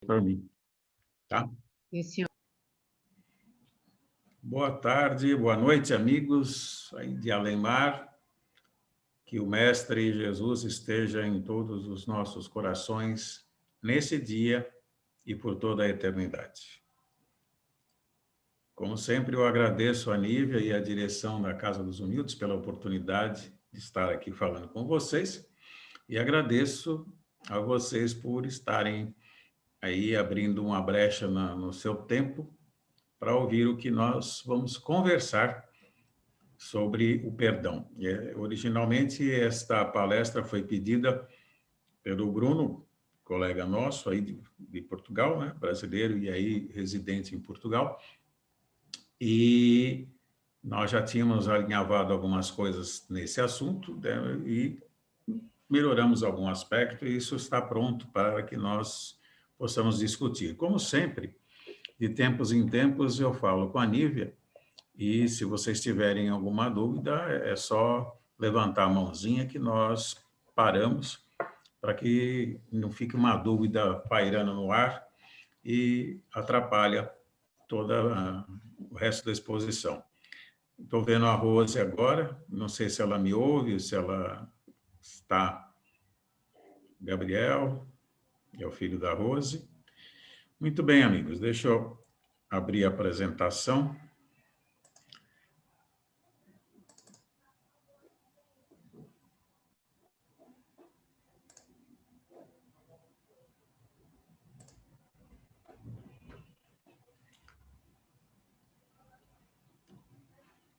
Para mim, tá? Sim, senhor. Boa tarde, boa noite, amigos aí de Além-Mar. Que o Mestre Jesus esteja em todos os nossos corações nesse dia e por toda a eternidade. Como sempre, eu agradeço a Nívia e a direção da Casa dos Unidos pela oportunidade de estar aqui falando com vocês e agradeço a vocês por estarem aí abrindo uma brecha no seu tempo para ouvir o que nós vamos conversar sobre o perdão. Originalmente, esta palestra foi pedida pelo Bruno, colega nosso aí de Portugal, né? Brasileiro e aí residente em Portugal, e nós já tínhamos alinhavado algumas coisas nesse assunto, né? E melhoramos algum aspecto e isso está pronto para que nós possamos discutir. Como sempre, de tempos em tempos eu falo com a Nívia, e se vocês tiverem alguma dúvida, é só levantar a mãozinha que nós paramos para que não fique uma dúvida pairando no ar e atrapalha toda o resto da exposição. Estou vendo a Rose agora, não sei se ela me ouve, se ela está... Gabriel, é o filho da Rose. Muito bem, amigos, deixa eu abrir a apresentação.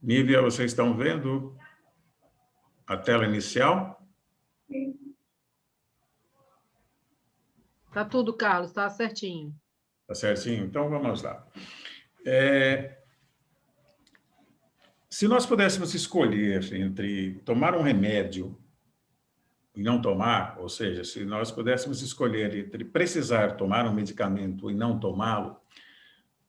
Nívia, vocês estão vendo a tela inicial? Tá tudo, Carlos, tá certinho. Tá certinho? Então, vamos lá. Se nós pudéssemos escolher entre tomar um remédio e não tomar, ou seja, se nós pudéssemos escolher entre precisar tomar um medicamento e não tomá-lo,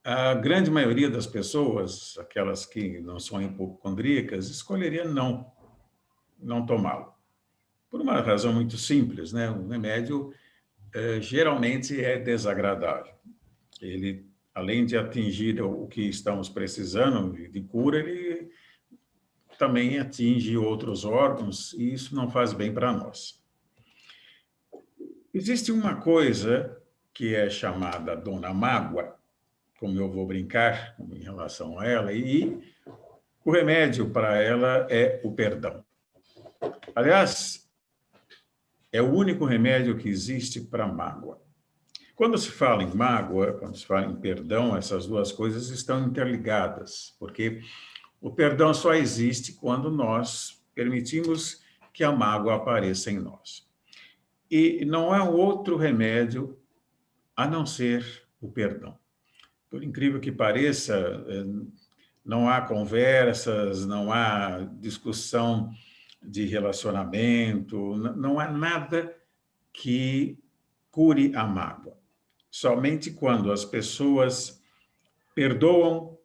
a grande maioria das pessoas, aquelas que não são hipocondríacas, escolheria não tomá-lo. Por uma razão muito simples, né? O remédio geralmente é desagradável. Ele, além de atingir o que estamos precisando de cura, ele também atinge outros órgãos e isso não faz bem para nós. Existe uma coisa que é chamada Dona Mágoa, como eu vou brincar em relação a ela, e o remédio para ela é o perdão. Aliás, é o único remédio que existe para mágoa. Quando se fala em mágoa, quando se fala em perdão, essas duas coisas estão interligadas, porque o perdão só existe quando nós permitimos que a mágoa apareça em nós. E não há outro remédio a não ser o perdão. Por incrível que pareça, não há conversas, não há discussão de relacionamento, não há nada que cure a mágoa. Somente quando as pessoas perdoam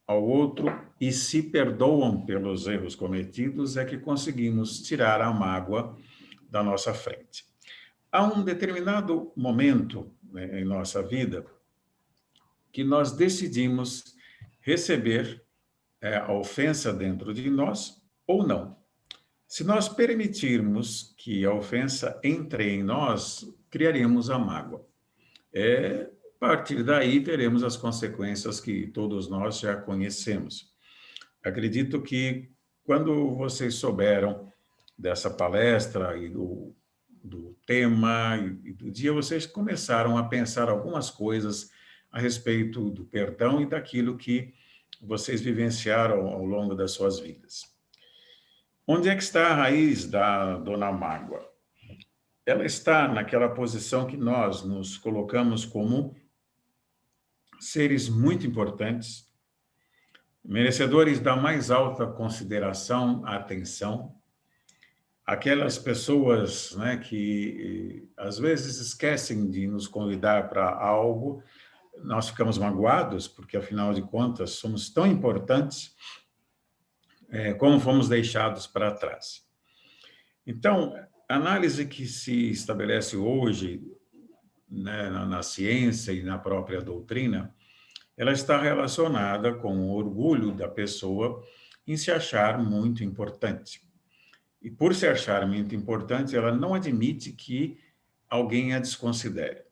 ao outro e se perdoam pelos erros cometidos é que conseguimos tirar a mágoa da nossa frente. Há um determinado momento, né, em nossa vida que nós decidimos receber a ofensa dentro de nós ou não. Se nós permitirmos que a ofensa entre em nós, criaremos a mágoa. A partir daí, teremos as consequências que todos nós já conhecemos. Acredito que, quando vocês souberam dessa palestra e do tema e do dia, vocês começaram a pensar algumas coisas a respeito do perdão e daquilo que vocês vivenciaram ao longo das suas vidas. Onde é que está a raiz da Dona Mágoa? Ela está naquela posição que nós nos colocamos como seres muito importantes, merecedores da mais alta consideração, atenção, aquelas pessoas, né, que às vezes esquecem de nos convidar para algo, nós ficamos magoados, porque afinal de contas somos tão importantes como fomos deixados para trás. Então, a análise que se estabelece hoje né, na ciência e na própria doutrina, ela está relacionada com o orgulho da pessoa em se achar muito importante. E por se achar muito importante, ela não admite que alguém a desconsidere.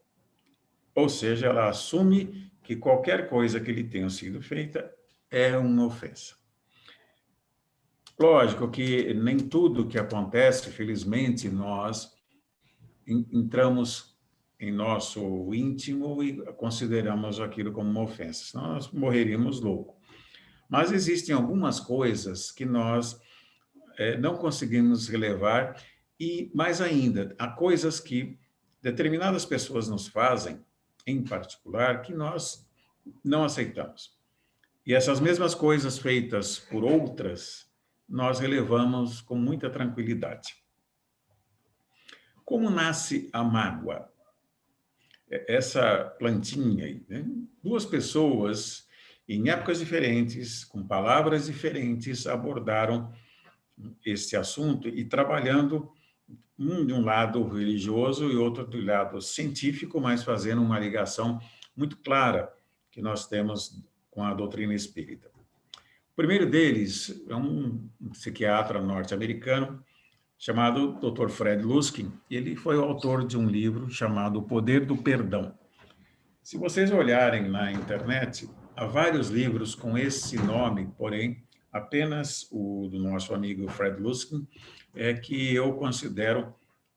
Ou seja, ela assume que qualquer coisa que lhe tenha sido feita é uma ofensa. Lógico que nem tudo que acontece, felizmente, nós entramos em nosso íntimo e consideramos aquilo como uma ofensa, senão nós morreríamos loucos. Mas existem algumas coisas que nós não conseguimos relevar e, mais ainda, há coisas que determinadas pessoas nos fazem, em particular, que nós não aceitamos. E essas mesmas coisas feitas por outras, nós relevamos com muita tranquilidade. Como nasce a mágoa? Essa plantinha aí, né? Duas pessoas, em épocas diferentes, com palavras diferentes, abordaram esse assunto e trabalhando um de um lado religioso e outro do lado científico, mas fazendo uma ligação muito clara que nós temos com a doutrina espírita. O primeiro deles é um psiquiatra norte-americano chamado Dr. Fred Luskin. Ele foi o autor de um livro chamado O Poder do Perdão. Se vocês olharem na internet, há vários livros com esse nome, porém, apenas o do nosso amigo Fred Luskin é que eu considero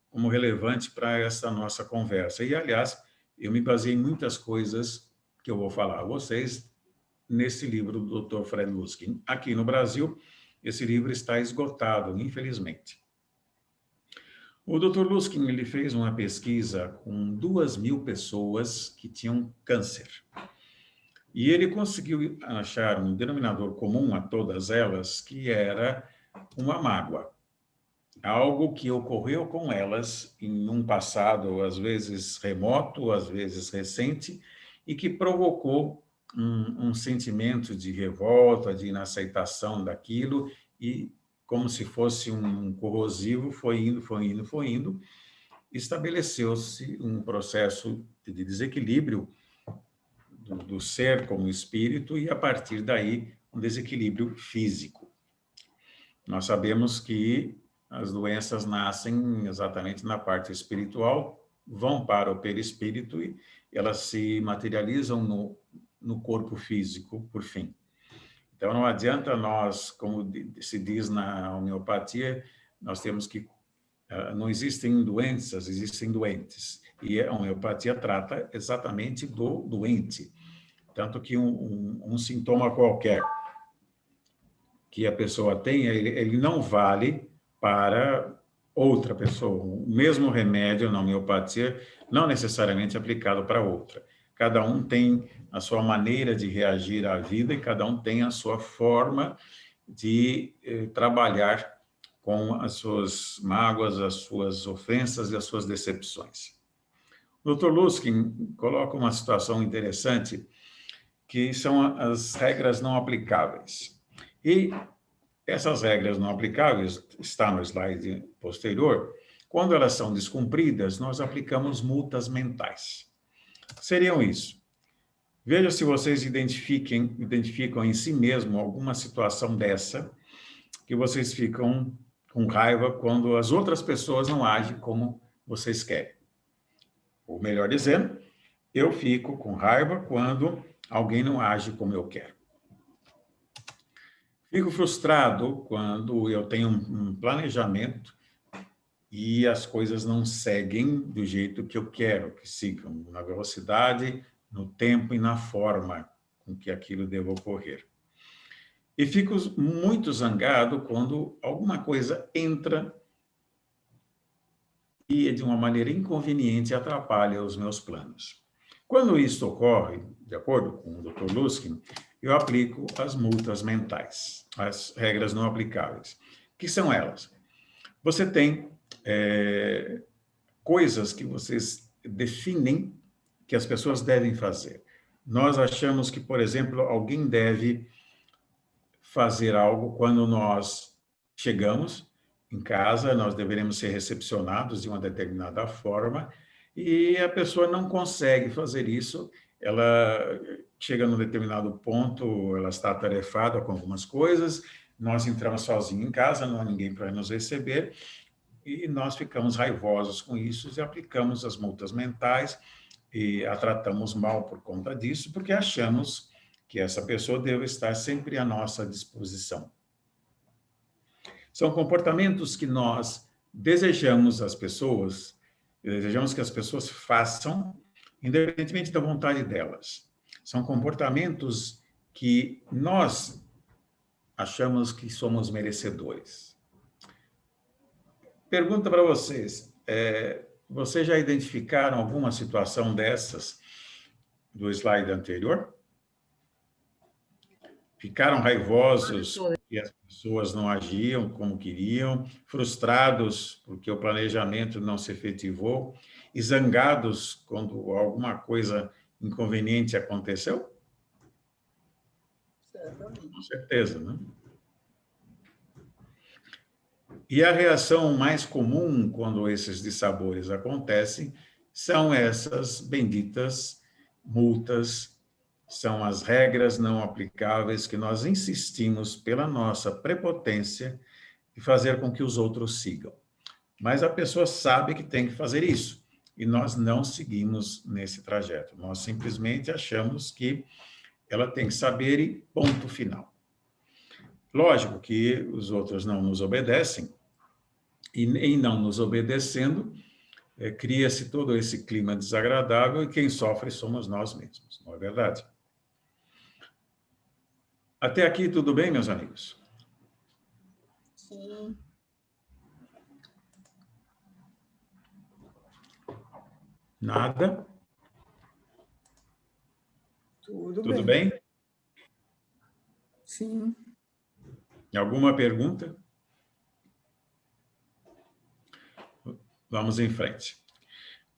como relevante para essa nossa conversa. E, aliás, eu me baseei em muitas coisas que eu vou falar a vocês nesse livro do Dr. Fred Luskin. Aqui no Brasil, esse livro está esgotado, infelizmente. O Dr. Luskin ele fez uma pesquisa com 2.000 pessoas que tinham câncer. E ele conseguiu achar um denominador comum a todas elas, que era uma mágoa. Algo que ocorreu com elas em um passado, às vezes remoto, às vezes recente, e que provocou um sentimento de revolta, de inaceitação daquilo, e como se fosse um corrosivo, foi indo, estabeleceu-se um processo de desequilíbrio do ser como espírito e, a partir daí, um desequilíbrio físico. Nós sabemos que as doenças nascem exatamente na parte espiritual, vão para o perispírito e elas se materializam no corpo físico, por fim. Então, não adianta nós, como se diz na homeopatia, nós temos que... não existem doenças, existem doentes. E a homeopatia trata exatamente do doente. Tanto que um sintoma qualquer que a pessoa tenha, ele não vale para outra pessoa. O mesmo remédio na homeopatia, não necessariamente aplicado para outra. Cada um tem a sua maneira de reagir à vida e cada um tem a sua forma de trabalhar com as suas mágoas, as suas ofensas e as suas decepções. O Dr. Luskin coloca uma situação interessante, que são as regras não aplicáveis. E essas regras não aplicáveis, está no slide posterior, quando elas são descumpridas, nós aplicamos multas mentais. Seriam isso. Veja se vocês identificam em si mesmo alguma situação dessa, que vocês ficam com raiva quando as outras pessoas não agem como vocês querem. Ou melhor dizendo, eu fico com raiva quando alguém não age como eu quero. Fico frustrado quando eu tenho um planejamento e as coisas não seguem do jeito que eu quero que sigam, na velocidade, no tempo e na forma com que aquilo deva ocorrer. E fico muito zangado quando alguma coisa entra e, de uma maneira inconveniente, atrapalha os meus planos. Quando isso ocorre, de acordo com o Dr. Luskin, eu aplico as multas mentais, as regras não aplicáveis. Que são elas? Você tem coisas que vocês definem que as pessoas devem fazer. Nós achamos que, por exemplo, alguém deve fazer algo quando nós chegamos em casa, nós deveremos ser recepcionados de uma determinada forma, e a pessoa não consegue fazer isso, ela chega num determinado ponto, ela está atarefada com algumas coisas, nós entramos sozinhos em casa, não há ninguém para nos receber, e nós ficamos raivosos com isso e aplicamos as multas mentais e a tratamos mal por conta disso, porque achamos que essa pessoa deve estar sempre à nossa disposição. São comportamentos que nós desejamos desejamos que as pessoas façam, independentemente da vontade delas. São comportamentos que nós achamos que somos merecedores. Pergunta para vocês, vocês já identificaram alguma situação dessas do slide anterior? Ficaram raivosos porque as pessoas não agiam como queriam, frustrados porque o planejamento não se efetivou e zangados quando alguma coisa inconveniente aconteceu? Certamente. Com certeza, né? E a reação mais comum quando esses dissabores acontecem são essas benditas multas, são as regras não aplicáveis que nós insistimos pela nossa prepotência de fazer com que os outros sigam. Mas a pessoa sabe que tem que fazer isso, e nós não seguimos nesse trajeto. Nós simplesmente achamos que ela tem que saber e ponto final. Lógico que os outros não nos obedecem, e em não nos obedecendo, cria-se todo esse clima desagradável e quem sofre somos nós mesmos, não é verdade? Até aqui tudo bem, meus amigos? Sim. Nada? Tudo bem? Sim. Alguma pergunta? Vamos em frente.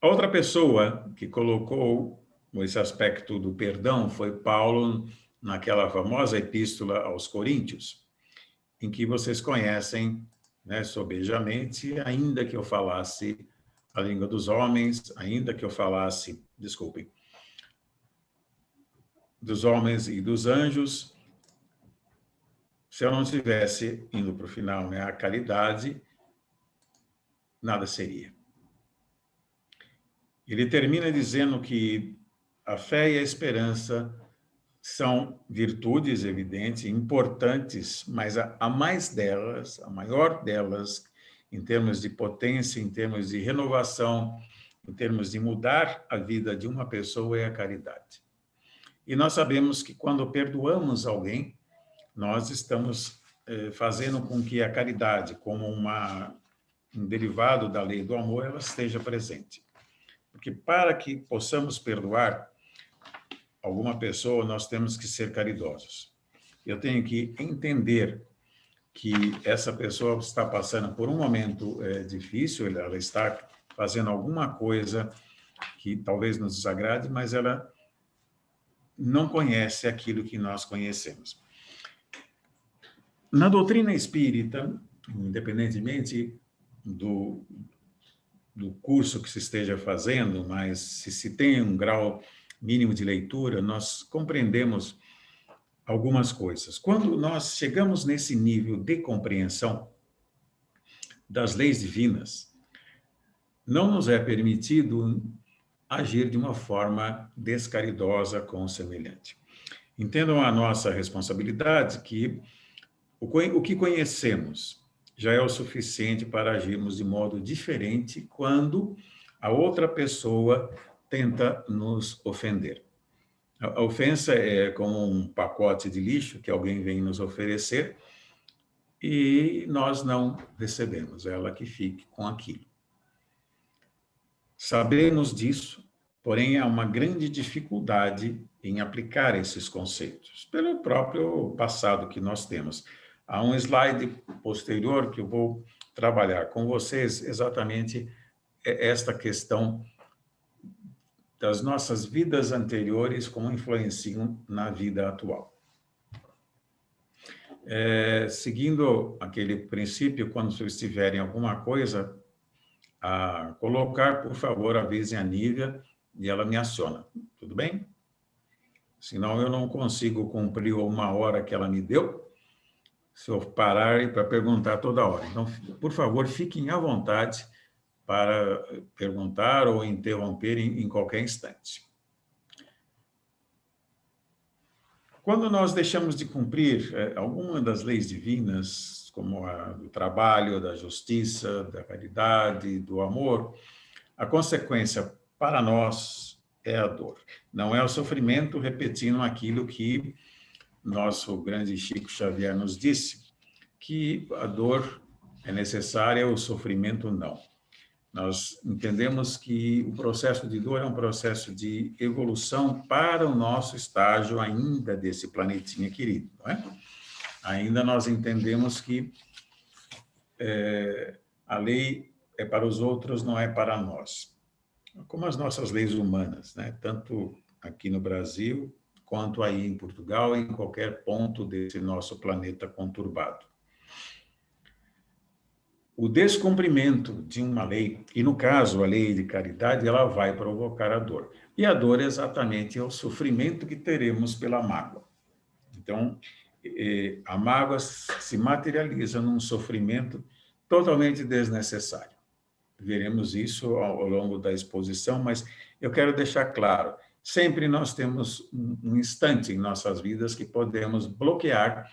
A outra pessoa que colocou esse aspecto do perdão foi Paulo, naquela famosa epístola aos Coríntios, em que vocês conhecem, né, sobejamente, ainda que eu falasse a língua dos homens, ainda que eu falasse, desculpem, dos homens e dos anjos, se eu não estivesse indo para o final, né, a caridade, nada seria. Ele termina dizendo que a fé e a esperança são virtudes evidentes, importantes, mas a mais delas, a maior delas, em termos de potência, em termos de renovação, em termos de mudar a vida de uma pessoa, é a caridade. E nós sabemos que quando perdoamos alguém, nós estamos fazendo com que a caridade, como um derivado da lei do amor, ela esteja presente. Porque para que possamos perdoar alguma pessoa, nós temos que ser caridosos. Eu tenho que entender que essa pessoa está passando por um momento difícil, ela está fazendo alguma coisa que talvez nos desagrade, mas ela não conhece aquilo que nós conhecemos. Na doutrina espírita, independentemente do curso que se esteja fazendo, mas se tem um grau mínimo de leitura, nós compreendemos algumas coisas. Quando nós chegamos nesse nível de compreensão das leis divinas, não nos é permitido agir de uma forma descaridosa com o semelhante. Entendam a nossa responsabilidade que o que conhecemos já é o suficiente para agirmos de modo diferente quando a outra pessoa tenta nos ofender. A ofensa é como um pacote de lixo que alguém vem nos oferecer e nós não recebemos, ela que fique com aquilo. Sabemos disso, porém há uma grande dificuldade em aplicar esses conceitos, pelo próprio passado que nós temos. Há um slide posterior que eu vou trabalhar com vocês exatamente esta questão das nossas vidas anteriores, como influenciam na vida atual. Seguindo aquele princípio, quando vocês tiverem alguma coisa, a colocar, por favor, avisem a Nívia e ela me aciona. Tudo bem? Senão eu não consigo cumprir uma hora que ela me deu, se eu parar para perguntar toda hora. Então, por favor, fiquem à vontade para perguntar ou interromper em qualquer instante. Quando nós deixamos de cumprir alguma das leis divinas, como a do trabalho, da justiça, da caridade, do amor, a consequência para nós é a dor. Não é o sofrimento, repetindo aquilo que nosso grande Chico Xavier nos disse, que a dor é necessária, o sofrimento não. Nós entendemos que o processo de dor é um processo de evolução para o nosso estágio ainda desse planetinha querido, não é? Ainda nós entendemos que a lei é para os outros, não é para nós. Como as nossas leis humanas, né? Tanto aqui no Brasil, quanto aí em Portugal, em qualquer ponto desse nosso planeta conturbado. O descumprimento de uma lei, e no caso a lei de caridade, ela vai provocar a dor. E a dor exatamente é o sofrimento que teremos pela mágoa. Então, a mágoa se materializa num sofrimento totalmente desnecessário. Veremos isso ao longo da exposição, mas eu quero deixar claro, sempre nós temos um instante em nossas vidas que podemos bloquear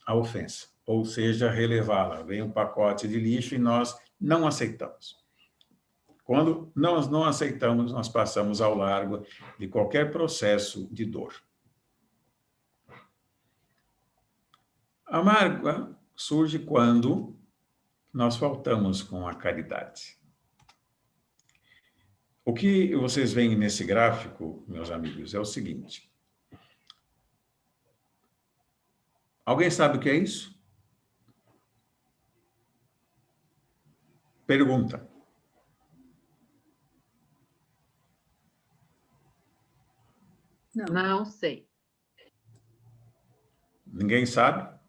a ofensa, ou seja, relevá-la. Vem um pacote de lixo e nós não aceitamos. Quando nós não aceitamos, nós passamos ao largo de qualquer processo de dor. A mágoa surge quando nós faltamos com a caridade. O que vocês veem nesse gráfico, meus amigos, é o seguinte. Alguém sabe o que é isso? Pergunta. Não sei. Ninguém sabe?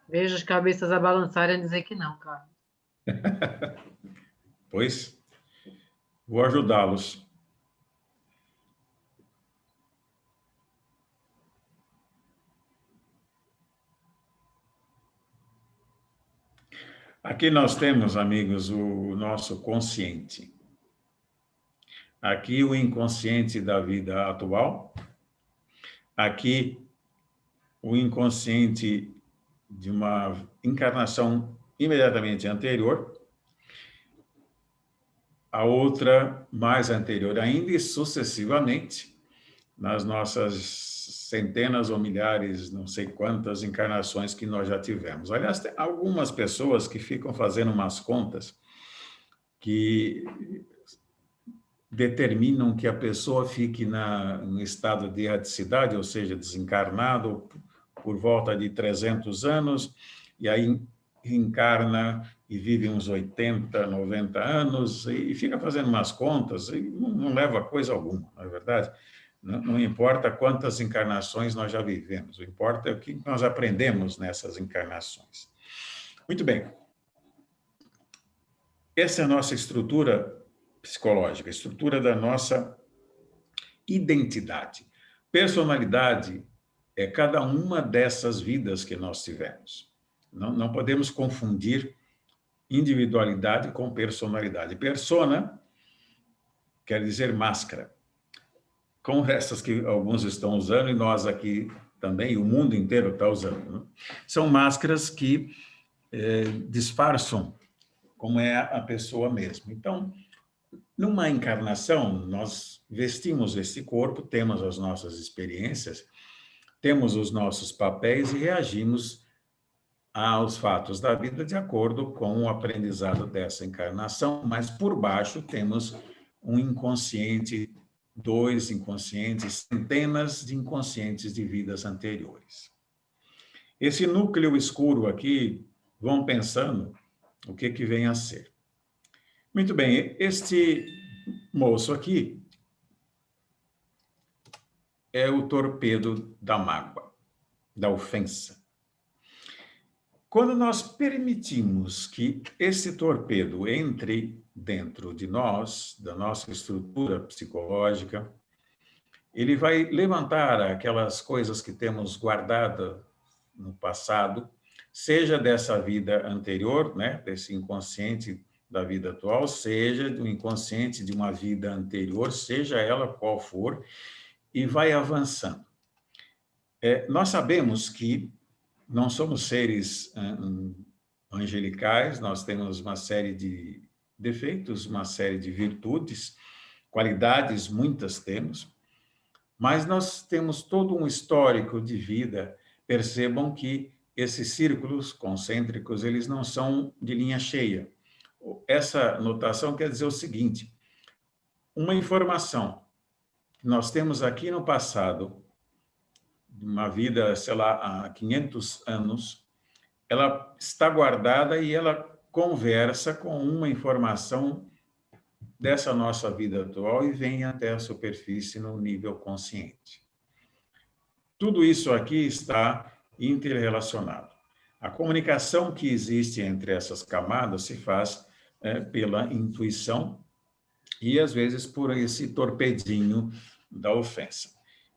Vejo as cabeças a balançarem e dizer que não, cara. Pois, vou ajudá-los. Aqui nós temos, amigos, o nosso consciente. Aqui o inconsciente da vida atual. Aqui o inconsciente de uma encarnação imediatamente anterior. A outra mais anterior ainda e sucessivamente, nas nossas centenas ou milhares, não sei quantas encarnações que nós já tivemos. Aliás, tem algumas pessoas que ficam fazendo umas contas que determinam que a pessoa fique em estado de erraticidade, ou seja, desencarnado, por volta de 300 anos, e aí reencarna e vive uns 80, 90 anos, e fica fazendo umas contas, e não leva a coisa alguma, não é verdade? Não importa quantas encarnações nós já vivemos, o que importa é o que nós aprendemos nessas encarnações. Muito bem. Essa é a nossa estrutura psicológica, a estrutura da nossa identidade. Personalidade é cada uma dessas vidas que nós tivemos. Não podemos confundir individualidade com personalidade. Persona quer dizer máscara. Com essas que alguns estão usando e nós aqui também, o mundo inteiro está usando. Né? São máscaras que disfarçam como é a pessoa mesmo. Então, numa encarnação, nós vestimos esse corpo, temos as nossas experiências, temos os nossos papéis e reagimos aos fatos da vida de acordo com o aprendizado dessa encarnação, mas por baixo temos um inconsciente, dois inconscientes, centenas de inconscientes de vidas anteriores. Esse núcleo escuro aqui, vão pensando o que vem a ser. Muito bem, este moço aqui é o torpedo da mágoa, da ofensa. Quando nós permitimos que esse torpedo entre dentro de nós, da nossa estrutura psicológica, ele vai levantar aquelas coisas que temos guardadas no passado, seja dessa vida anterior, né, desse inconsciente da vida atual, seja do inconsciente de uma vida anterior, seja ela qual for, e vai avançando. Nós sabemos que não somos seres angelicais, nós temos uma série de defeitos, uma série de virtudes, qualidades, muitas temos, mas nós temos todo um histórico de vida. Percebam que esses círculos concêntricos, eles não são de linha cheia. Essa notação quer dizer o seguinte: uma informação que nós temos aqui no passado, uma vida, sei lá, há 500 anos, ela está guardada e ela conversa com uma informação dessa nossa vida atual e vem até a superfície no nível consciente. Tudo isso aqui está interrelacionado. A comunicação que existe entre essas camadas se faz pela intuição e, às vezes, por esse torpedinho da ofensa.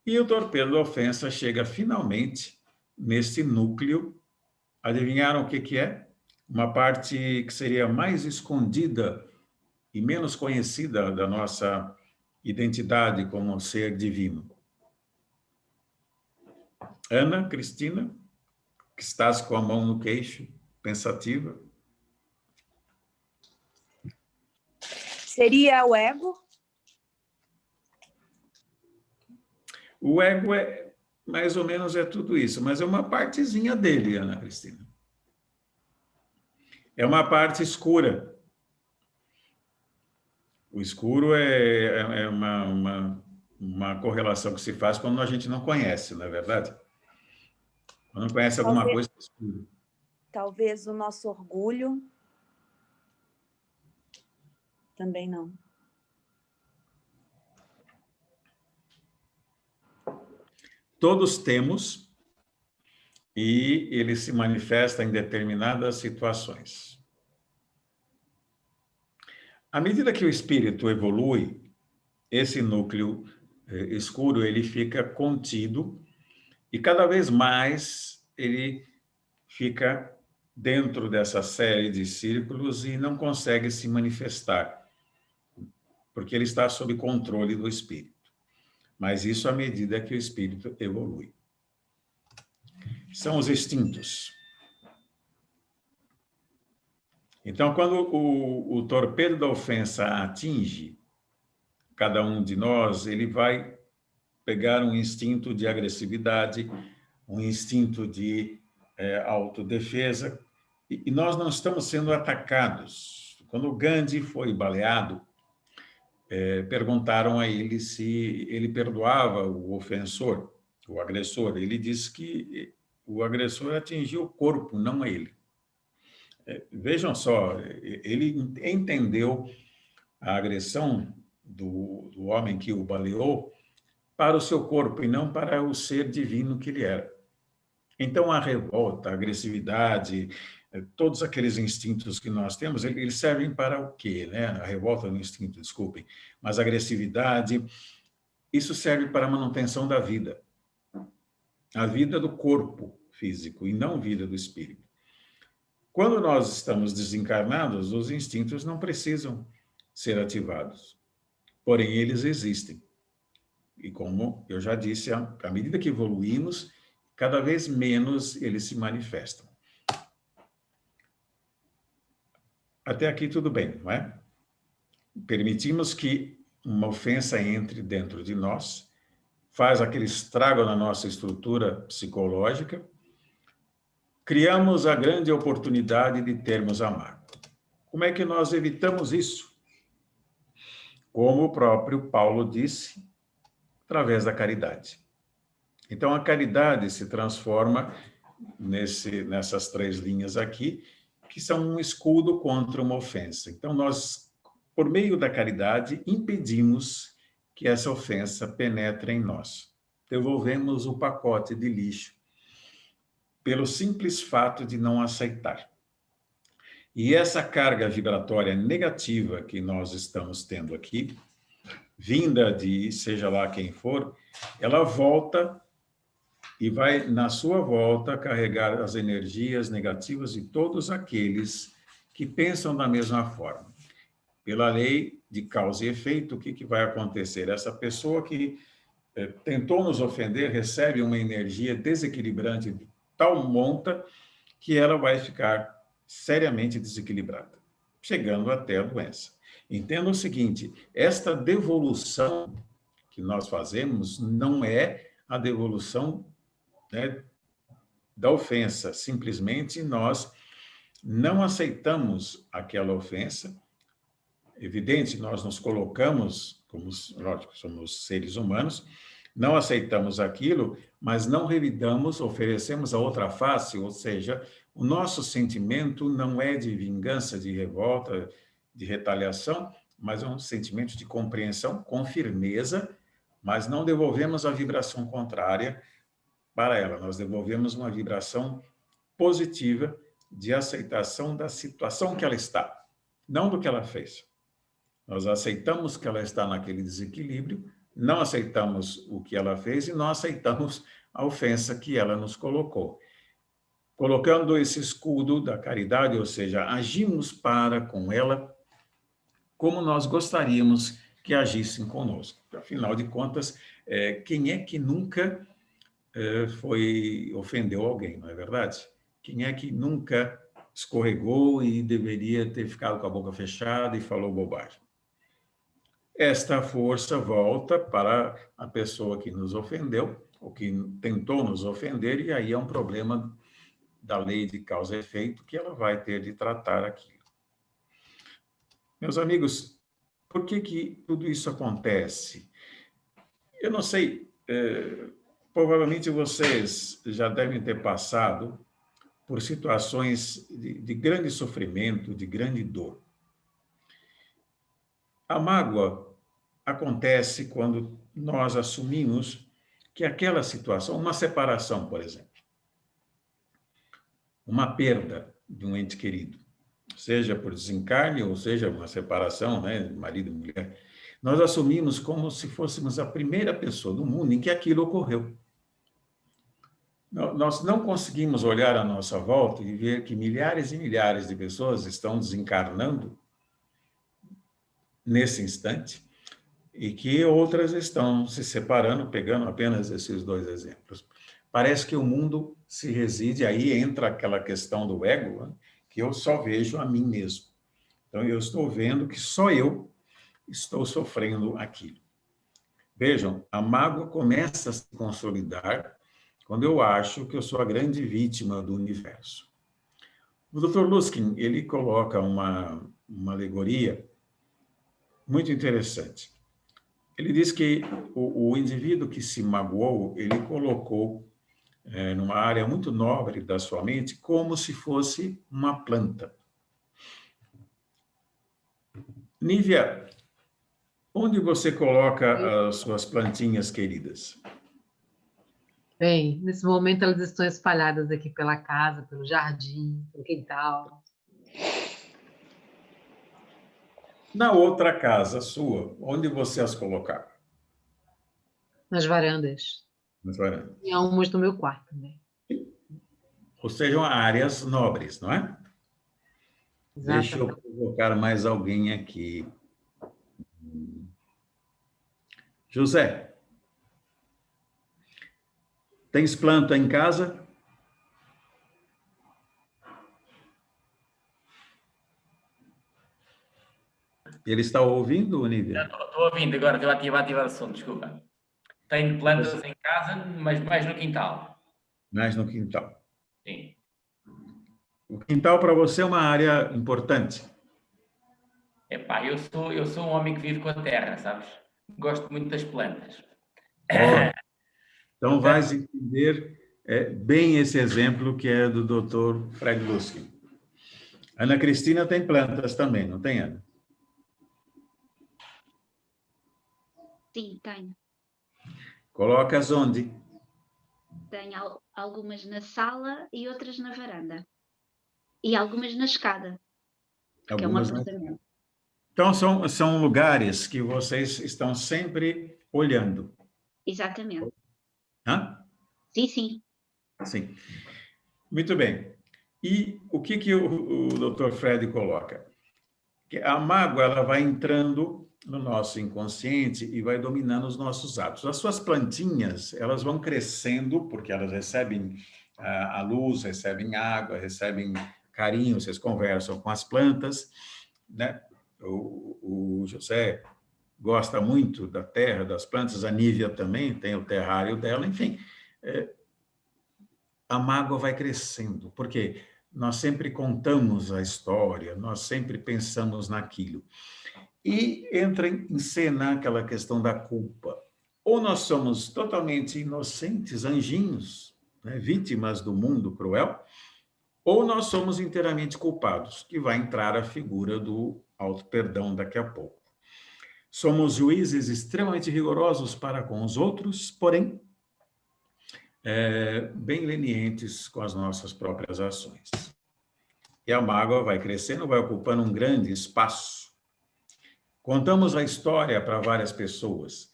E o torpedo da ofensa chega finalmente nesse núcleo. Adivinharam o que é? Uma parte que seria mais escondida e menos conhecida da nossa identidade como ser divino. Ana, Cristina, que estás com a mão no queixo, pensativa. Seria o ego? O ego mais ou menos tudo isso, mas é uma partezinha dele, Ana Cristina. É uma parte escura. O escuro é uma correlação que se faz quando a gente não conhece, não é verdade? Quando não conhece alguma coisa, é escuro. Talvez o nosso orgulho. Também não. Todos temos, e ele se manifesta em determinadas situações. À medida que o espírito evolui, esse núcleo escuro ele fica contido e cada vez mais ele fica dentro dessa série de círculos e não consegue se manifestar, porque ele está sob controle do espírito. Mas isso à medida que o espírito evolui. São os instintos. Então, quando o torpedo da ofensa atinge cada um de nós, ele vai pegar um instinto de agressividade, um instinto de autodefesa, e nós não estamos sendo atacados. Quando Gandhi foi baleado, perguntaram a ele se ele perdoava o ofensor, o agressor. Ele disse que o agressor atingiu o corpo, não ele. Vejam só, ele entendeu a agressão do homem que o baleou para o seu corpo e não para o ser divino que ele era. Então, a revolta, a agressividade, todos aqueles instintos que nós temos, eles servem para o quê? Né? A revolta do instinto, desculpem, mas a agressividade, isso serve para a manutenção da vida. A vida do corpo físico e não a vida do espírito. Quando nós estamos desencarnados, os instintos não precisam ser ativados, porém eles existem. E como eu já disse, à medida que evoluímos, cada vez menos eles se manifestam. Até aqui tudo bem, não é? Permitimos que uma ofensa entre dentro de nós, faz aquele estrago na nossa estrutura psicológica, criamos a grande oportunidade de termos a mágoa. Como é que nós evitamos isso? Como o próprio Paulo disse, através da caridade. Então, a caridade se transforma nessas 3 linhas aqui, que são um escudo contra uma ofensa. Então, nós, por meio da caridade, impedimos que essa ofensa penetre em nós. Devolvemos o pacote de lixo pelo simples fato de não aceitar. E essa carga vibratória negativa que nós estamos tendo aqui, vinda de seja lá quem for, ela volta e vai, na sua volta, carregar as energias negativas de todos aqueles que pensam da mesma forma. Pela lei de causa e efeito, o que vai acontecer? Essa pessoa que tentou nos ofender recebe uma energia desequilibrante de tal monta que ela vai ficar seriamente desequilibrada, chegando até a doença. Entenda o seguinte, esta devolução que nós fazemos não é a devolução, né, da ofensa, simplesmente nós não aceitamos aquela ofensa. Evidente, nós nos colocamos, como, lógico, somos seres humanos, não aceitamos aquilo, mas não revidamos, oferecemos a outra face, ou seja, o nosso sentimento não é de vingança, de revolta, de retaliação, mas é um sentimento de compreensão com firmeza, mas não devolvemos a vibração contrária para ela, nós devolvemos uma vibração positiva de aceitação da situação que ela está, não do que ela fez. Nós aceitamos que ela está naquele desequilíbrio, não aceitamos o que ela fez e não aceitamos a ofensa que ela nos colocou. Colocando esse escudo da caridade, ou seja, agimos para com ela como nós gostaríamos que agissem conosco. Afinal de contas, quem é que nunca ofendeu alguém, não é verdade? Quem é que nunca escorregou e deveria ter ficado com a boca fechada e falou bobagem? Esta força volta para a pessoa que nos ofendeu, ou que tentou nos ofender, e aí é um problema da lei de causa e efeito que ela vai ter de tratar aquilo. Meus amigos, por que tudo isso acontece? Eu não sei, provavelmente vocês já devem ter passado por situações de grande sofrimento, de grande dor. A mágoa acontece quando nós assumimos que aquela situação, uma separação, por exemplo, uma perda de um ente querido, seja por desencarne ou seja uma separação, né, marido e mulher, nós assumimos como se fôssemos a primeira pessoa do mundo em que aquilo ocorreu. Nós não conseguimos olhar à nossa volta e ver que milhares e milhares de pessoas estão desencarnando nesse instante e que outras estão se separando, pegando apenas esses dois exemplos. Parece que o mundo se reside, aí entra aquela questão do ego, né, que eu só vejo a mim mesmo. Então, eu estou vendo que só eu estou sofrendo aquilo. Vejam, a mágoa começa a se consolidar quando eu acho que eu sou a grande vítima do universo. O Dr. Luskin, ele coloca uma alegoria muito interessante. Ele diz que o indivíduo que se magoou, ele colocou numa área muito nobre da sua mente como se fosse uma planta. Nívia, onde você coloca as suas plantinhas queridas? Bem, nesse momento elas estão espalhadas aqui pela casa, pelo jardim, pelo quintal. Na outra casa sua, onde você as colocar? Nas varandas. Nas varandas. E algumas no meu quarto também. Ou sejam, áreas nobres, não é? Deixa eu colocar mais alguém aqui. José, tens planta em casa? Ele está ouvindo, Nívia? Estou ouvindo, agora estou a ativar o som, desculpa. Tenho plantas em casa, mas mais no quintal. Mais no quintal. Sim. O quintal para você é uma área importante. Epá, eu sou um homem que vive com a terra, sabes? Gosto muito das plantas. Então, vais entender bem esse exemplo que é do Dr. Fred Luskin. Ana Cristina tem plantas também, não tem, Ana? Sim, tenho. Colocas onde? Tem algumas na sala e outras na varanda. E algumas na escada, que é um Algumas, né? apartamento. Então, são lugares que vocês estão sempre olhando. Exatamente. Hã? Sim, sim. Sim. Muito bem. E o que o Dr. Fred coloca? Que a mágoa ela vai entrando no nosso inconsciente e vai dominando os nossos hábitos. As suas plantinhas, elas vão crescendo porque elas recebem a luz, recebem água, recebem carinho, vocês conversam com as plantas, né? O José gosta muito da terra, das plantas, a Nívia também tem o terrário dela, enfim. A mágoa vai crescendo, porque nós sempre contamos a história, nós sempre pensamos naquilo. E entra em cena aquela questão da culpa. Ou nós somos totalmente inocentes, anjinhos, né, vítimas do mundo cruel, ou nós somos inteiramente culpados, que vai entrar a figura do auto-perdão daqui a pouco. Somos juízes extremamente rigorosos para com os outros, porém, bem lenientes com as nossas próprias ações. E a mágoa vai crescendo, vai ocupando um grande espaço. Contamos a história para várias pessoas.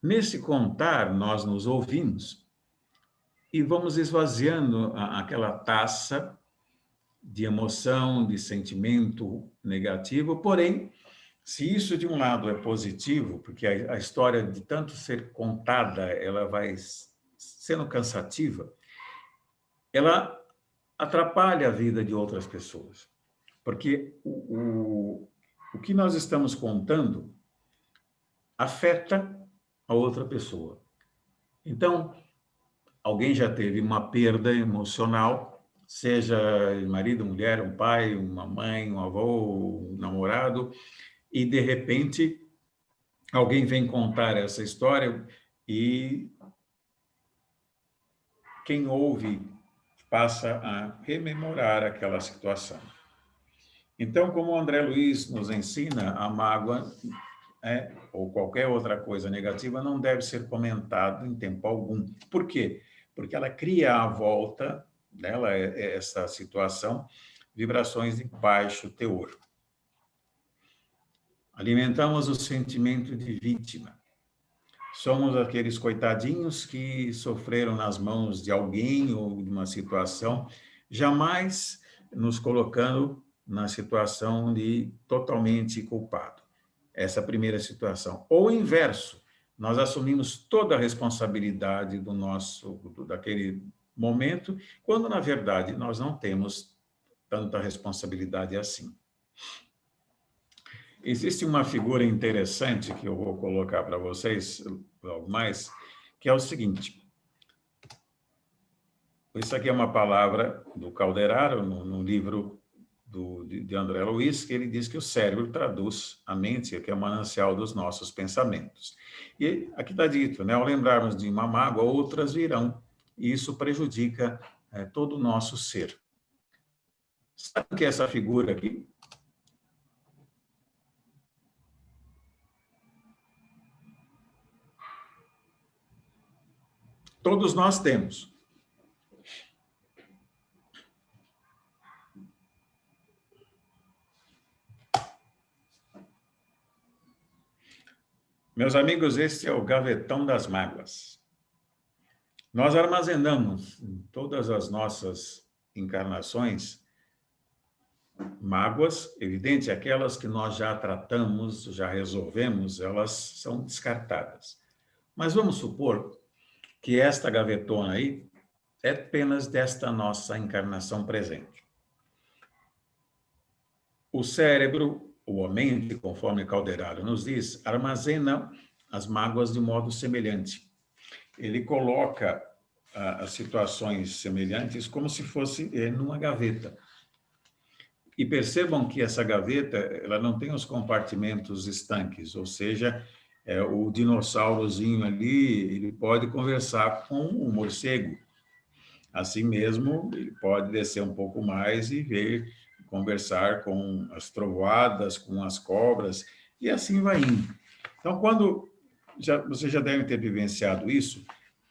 Nesse contar, nós nos ouvimos e vamos esvaziando aquela taça de emoção, de sentimento negativo. Porém, se isso de um lado é positivo, porque a história de tanto ser contada, ela vai sendo cansativa, ela atrapalha a vida de outras pessoas. Porque o que nós estamos contando afeta a outra pessoa. Então, alguém já teve uma perda emocional, seja marido, mulher, um pai, uma mãe, um avô, um namorado, e de repente alguém vem contar essa história e quem ouve passa a rememorar aquela situação. Então, como o André Luiz nos ensina, a mágoa ou qualquer outra coisa negativa não deve ser comentado em tempo algum. Por quê? Porque ela cria à volta dela, essa situação, vibrações de baixo teor. Alimentamos o sentimento de vítima. Somos aqueles coitadinhos que sofreram nas mãos de alguém ou de uma situação, jamais nos colocando na situação de totalmente culpado. Essa primeira situação. Ou o inverso, nós assumimos toda a responsabilidade daquele momento, quando, na verdade, nós não temos tanta responsabilidade assim. Existe uma figura interessante que eu vou colocar para vocês logo mais, que é o seguinte. Isso aqui é uma palavra do Calderaro, no livro de André Luiz, que ele diz que o cérebro traduz a mente, que é o manancial dos nossos pensamentos. E aqui está dito, né? Ao lembrarmos de uma mágoa, outras virão, e isso prejudica todo o nosso ser. Sabe o que é essa figura aqui? Todos nós temos. Meus amigos, este é o gavetão das mágoas. Nós armazenamos em todas as nossas encarnações mágoas, evidente, aquelas que nós já tratamos, já resolvemos, elas são descartadas. Mas vamos supor que esta gavetona aí é apenas desta nossa encarnação presente. O cérebro, ou a mente, conforme Calderaro nos diz, armazena as mágoas de modo semelhante. Ele coloca as situações semelhantes como se fosse numa gaveta. E percebam que essa gaveta, ela não tem os compartimentos estanques, ou seja, o dinossaurozinho ali, ele pode conversar com o morcego. Assim mesmo, ele pode descer um pouco mais e conversar com as trovoadas, com as cobras, e assim vai indo. Então, vocês já devem ter vivenciado isso,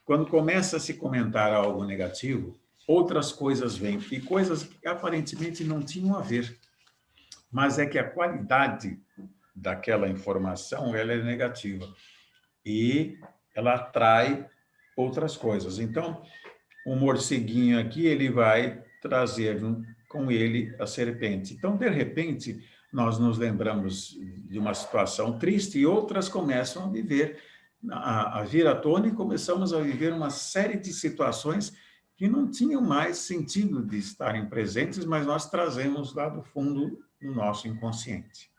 quando começa a se comentar algo negativo, outras coisas vêm, e coisas que aparentemente não tinham a ver, mas é que a qualidade daquela informação ela é negativa e ela atrai outras coisas. Então, o morceguinho aqui, ele vai trazer com ele a serpente. Então, de repente, nós nos lembramos de uma situação triste e outras começam a vir à tona e começamos a viver uma série de situações que não tinham mais sentido de estarem presentes, mas nós trazemos lá do fundo do nosso inconsciente.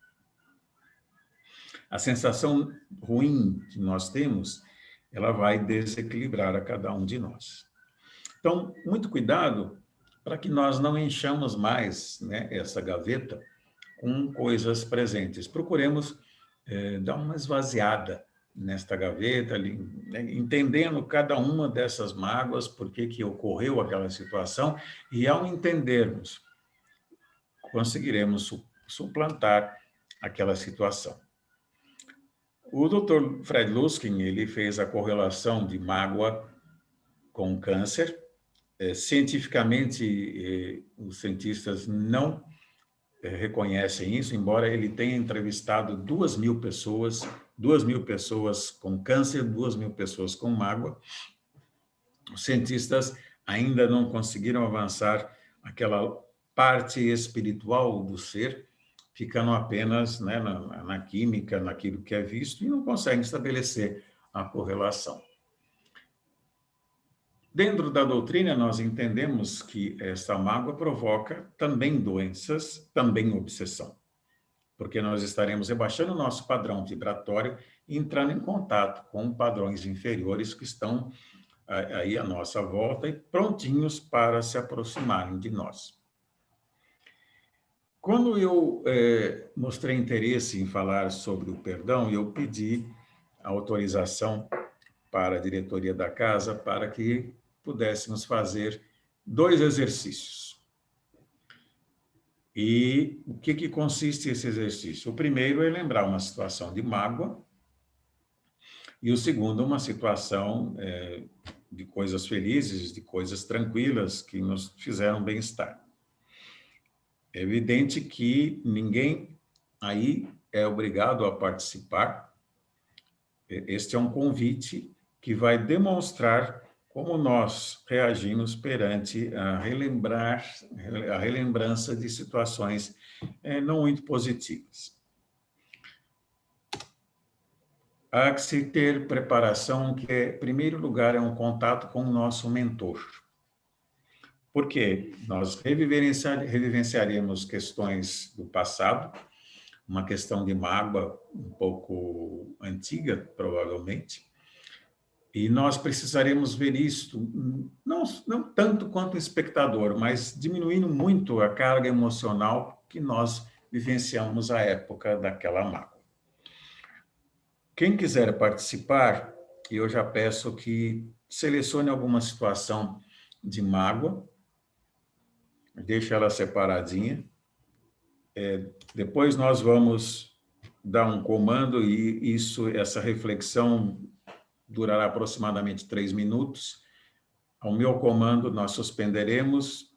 A sensação ruim que nós temos, ela vai desequilibrar a cada um de nós. Então, muito cuidado para que nós não enchamos mais, né, essa gaveta com coisas presentes. Procuremos dar uma esvaziada nesta gaveta, ali, né, entendendo cada uma dessas mágoas, por que ocorreu aquela situação, e ao entendermos, conseguiremos suplantar aquela situação. O Dr. Fred Luskin, ele fez a correlação de mágoa com câncer. Cientificamente, os cientistas não reconhecem isso, embora ele tenha entrevistado 2.000 pessoas com câncer, 2.000 pessoas com mágoa. Os cientistas ainda não conseguiram avançar aquela parte espiritual do ser, ficando apenas, né, na química, naquilo que é visto, e não conseguem estabelecer a correlação. Dentro da doutrina, nós entendemos que essa mágoa provoca também doenças, também obsessão, porque nós estaremos rebaixando o nosso padrão vibratório e entrando em contato com padrões inferiores que estão aí à nossa volta e prontinhos para se aproximarem de nós. Quando eu mostrei interesse em falar sobre o perdão, eu pedi autorização para a diretoria da casa para que pudéssemos fazer 2 exercícios. E o que consiste esse exercício? O primeiro é lembrar uma situação de mágoa, e o segundo, uma situação de coisas felizes, de coisas tranquilas que nos fizeram bem-estar. É evidente que ninguém aí é obrigado a participar. Este é um convite que vai demonstrar como nós reagimos perante a relembrança de situações não muito positivas. Há que se ter preparação, que, em primeiro lugar, é um contato com o nosso mentor. Porque nós revivenciaremos questões do passado, uma questão de mágoa um pouco antiga, provavelmente, e nós precisaremos ver isto, não tanto quanto espectador, mas diminuindo muito a carga emocional que nós vivenciamos à época daquela mágoa. Quem quiser participar, eu já peço que selecione alguma situação de mágoa, deixe ela separadinha. Depois nós vamos dar um comando e essa reflexão durará aproximadamente 3 minutos. Ao meu comando, nós suspenderemos,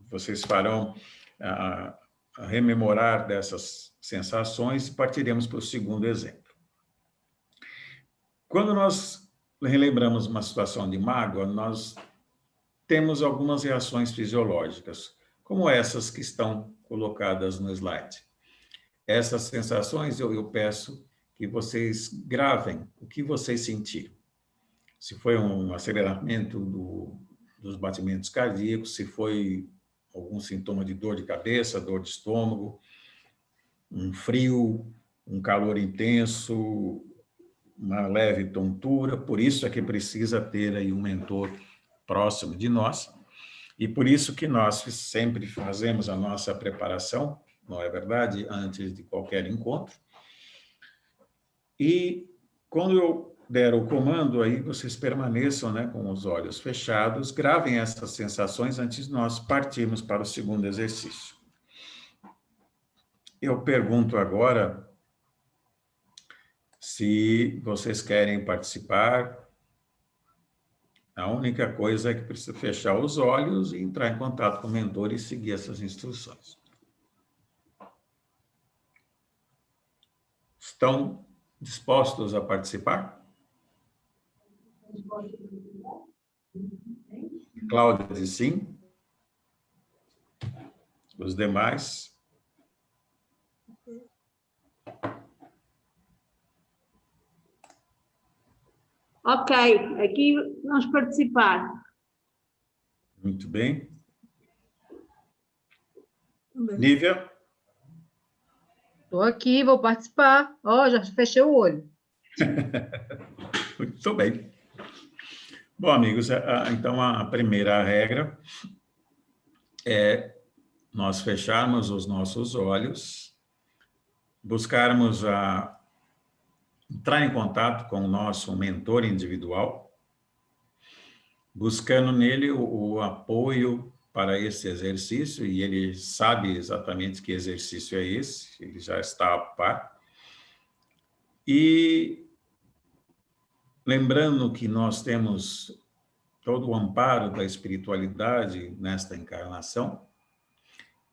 vocês farão a rememorar dessas sensações e partiremos para o segundo exemplo. Quando nós relembramos uma situação de mágoa, nós temos algumas reações fisiológicas, como essas que estão colocadas no slide. Essas sensações, eu peço que vocês gravem o que vocês sentiram. Se foi um aceleramento dos batimentos cardíacos, se foi algum sintoma de dor de cabeça, dor de estômago, um frio, um calor intenso, uma leve tontura. Por isso é que precisa ter aí um mentor próximo de nós, e por isso que nós sempre fazemos a nossa preparação, não é verdade, antes de qualquer encontro. E quando eu der o comando, aí vocês permaneçam, né, com os olhos fechados, gravem essas sensações antes de nós partirmos para o segundo exercício. Eu pergunto agora se vocês querem participar, A única coisa é que precisa fechar os olhos e entrar em contato com o mentor e seguir essas instruções. Estão dispostos a participar? Cláudia diz sim. Os demais? Ok, aqui vamos participar. Muito bem. Nívia? Estou aqui, vou participar. Ó, já fechei o olho. Muito bem. Bom, amigos, então a primeira regra é nós fecharmos os nossos olhos, buscarmos entrar em contato com o nosso mentor individual, buscando nele o apoio para esse exercício, e ele sabe exatamente que exercício é esse, ele já está a par. E lembrando que nós temos todo o amparo da espiritualidade nesta encarnação,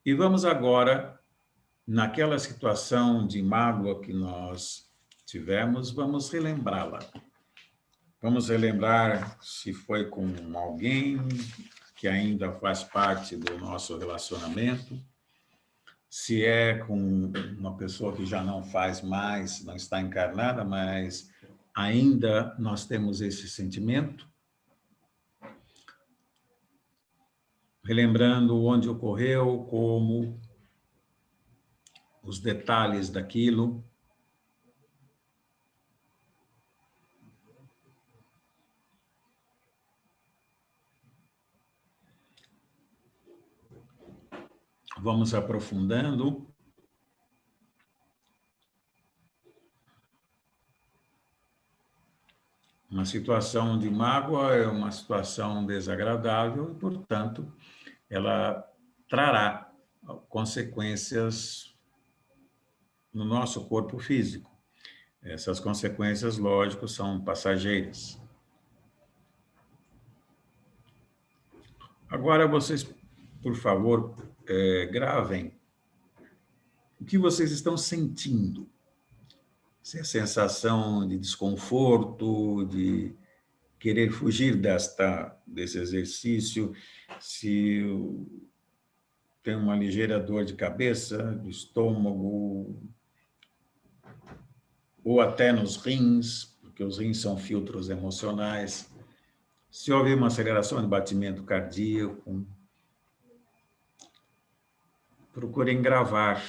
e vamos agora, naquela situação de mágoa que nós tivemos, vamos relembrá-la. Vamos relembrar se foi com alguém que ainda faz parte do nosso relacionamento, se é com uma pessoa que já não faz mais, não está encarnada, mas ainda nós temos esse sentimento. Relembrando onde ocorreu, como, os detalhes daquilo. Vamos aprofundando. Uma situação de mágoa é uma situação desagradável e, portanto, ela trará consequências no nosso corpo físico. Essas consequências, lógico, são passageiras. Agora, vocês, por favor, gravem o que vocês estão sentindo. Se é sensação de desconforto, de querer fugir desse exercício, se tem uma ligeira dor de cabeça, do estômago, ou até nos rins, porque os rins são filtros emocionais. Se houver uma aceleração de batimento cardíaco, procurem gravar.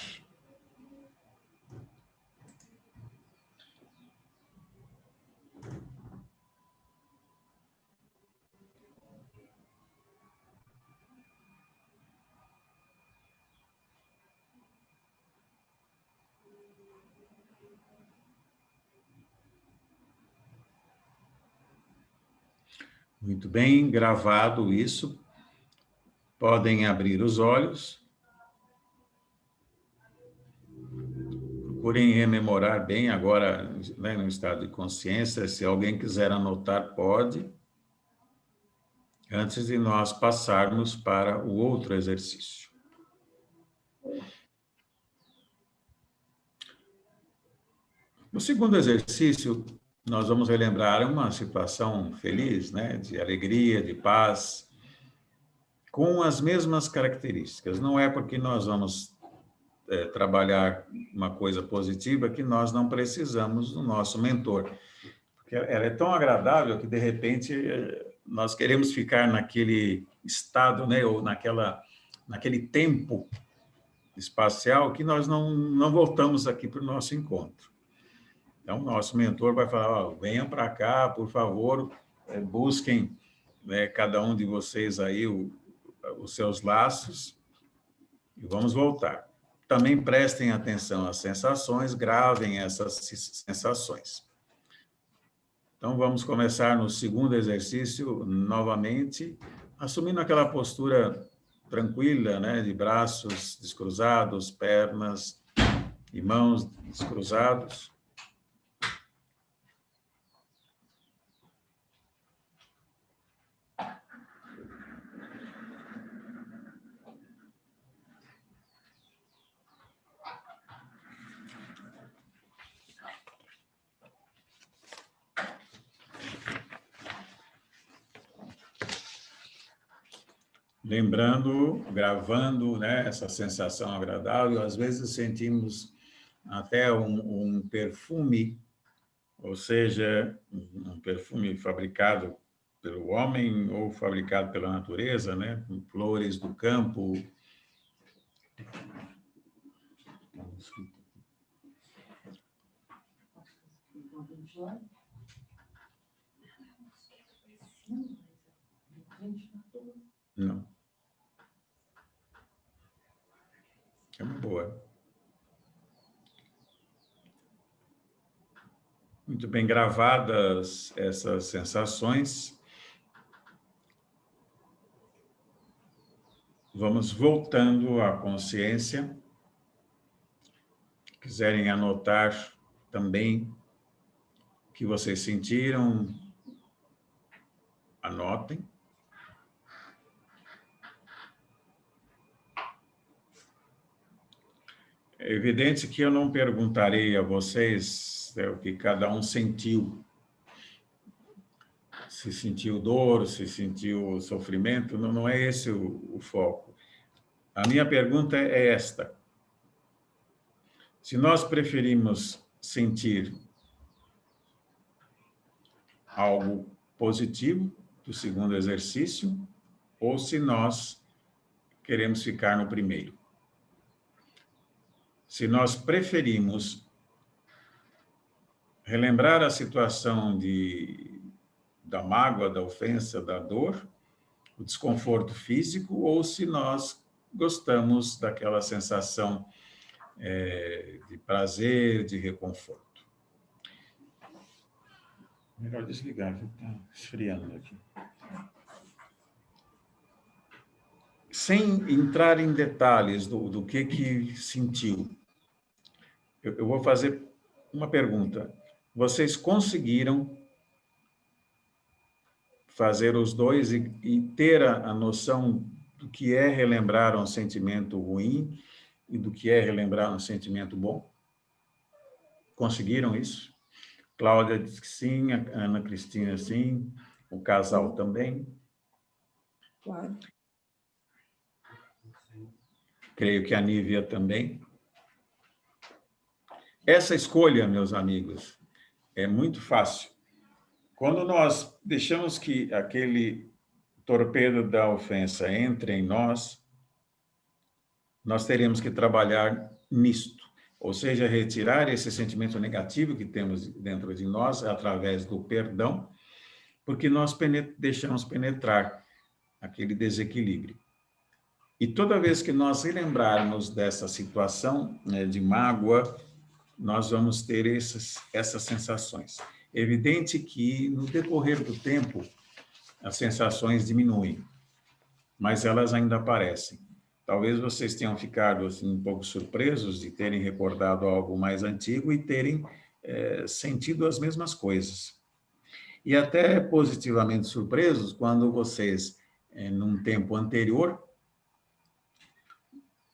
Muito bem, gravado isso, podem abrir os olhos. Procurem rememorar bem agora, né, no estado de consciência. Se alguém quiser anotar, pode, antes de nós passarmos para o outro exercício. No segundo exercício, nós vamos relembrar uma situação feliz, né, de alegria, de paz, com as mesmas características. Não é porque nós vamos trabalhar uma coisa positiva que nós não precisamos do nosso mentor. Porque ela é tão agradável que, de repente, nós queremos ficar naquele estado, né, ou naquele tempo espacial que nós não voltamos aqui para o nosso encontro. Então, o nosso mentor vai falar, venham para cá, por favor, busquem, né, cada um de vocês aí os seus laços e vamos voltar. Também prestem atenção às sensações, gravem essas sensações. Então, vamos começar no segundo exercício, novamente, assumindo aquela postura tranquila, né, de braços descruzados, pernas e mãos descruzados. lembrando, gravando, né, essa sensação agradável. Às vezes sentimos até um perfume, ou seja, um perfume fabricado pelo homem ou fabricado pela natureza, né, com flores do campo. Não. É uma boa. Muito bem gravadas essas sensações. Vamos voltando à consciência. Quiserem anotar também o que vocês sentiram, anotem. É evidente que eu não perguntarei a vocês o que cada um sentiu. Se sentiu dor, se sentiu sofrimento, não é esse o foco. A minha pergunta é esta. Se nós preferimos sentir algo positivo do segundo exercício, ou se nós queremos ficar no primeiro. Se nós preferimos relembrar a situação da mágoa, da ofensa, da dor, o desconforto físico, ou se nós gostamos daquela sensação de prazer, de reconforto. Melhor desligar, está esfriando aqui. Sem entrar em detalhes do que sentiu, eu vou fazer uma pergunta. Vocês conseguiram fazer os dois e ter a noção do que é relembrar um sentimento ruim e do que é relembrar um sentimento bom? Conseguiram isso? Cláudia disse que sim, a Ana Cristina sim, o casal também. Claro. Creio que a Nívia também. Essa escolha, meus amigos, é muito fácil. Quando nós deixamos que aquele torpedo da ofensa entre em nós, nós teremos que trabalhar nisto. Ou seja, retirar esse sentimento negativo que temos dentro de nós através do perdão, porque nós deixamos penetrar aquele desequilíbrio. E toda vez que nós relembrarmos dessa situação, né, de mágoa, nós vamos ter essas sensações. É evidente que, no decorrer do tempo, as sensações diminuem, mas elas ainda aparecem. Talvez vocês tenham ficado assim, um pouco surpresos de terem recordado algo mais antigo e terem sentido as mesmas coisas. E até positivamente surpresos quando vocês, num tempo anterior,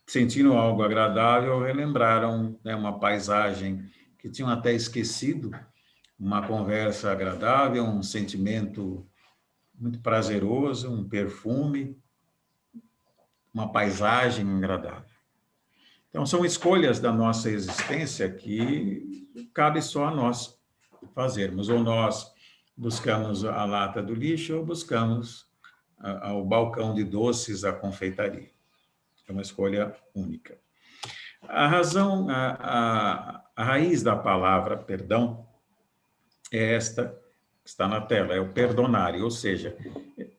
sentiram algo agradável, relembraram, né, uma paisagem que tinham até esquecido, uma conversa agradável, um sentimento muito prazeroso, um perfume, uma paisagem agradável. Então, são escolhas da nossa existência que cabe só a nós fazermos. Ou nós buscamos a lata do lixo ou buscamos o balcão de doces, a confeitaria. É uma escolha única. A razão, a raiz da palavra perdão é esta que está na tela, é o perdonare, ou seja,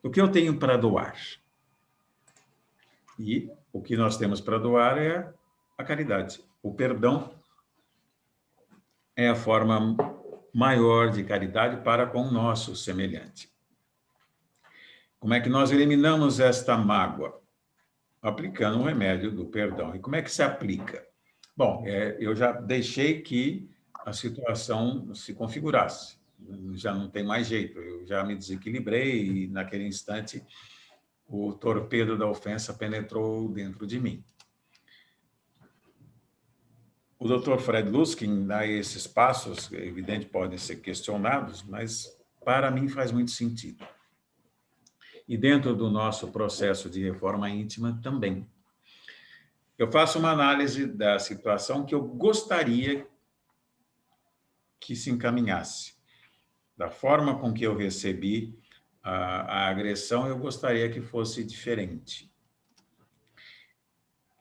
o que eu tenho para doar. E o que nós temos para doar é a caridade. O perdão é a forma maior de caridade para com o nosso semelhante. Como é que nós eliminamos esta mágoa? Aplicando o remédio do perdão. E como é que se aplica? Bom, eu já deixei que a situação se configurasse. Já não tem mais jeito. Eu já me desequilibrei e, naquele instante, o torpedo da ofensa penetrou dentro de mim. O Dr. Fred Luskin dá esses passos, é evidente, podem ser questionados, mas para mim faz muito sentido. e dentro do nosso processo de reforma íntima também. Eu faço uma análise da situação que eu gostaria que se encaminhasse. Da forma com que eu recebi a agressão, eu gostaria que fosse diferente.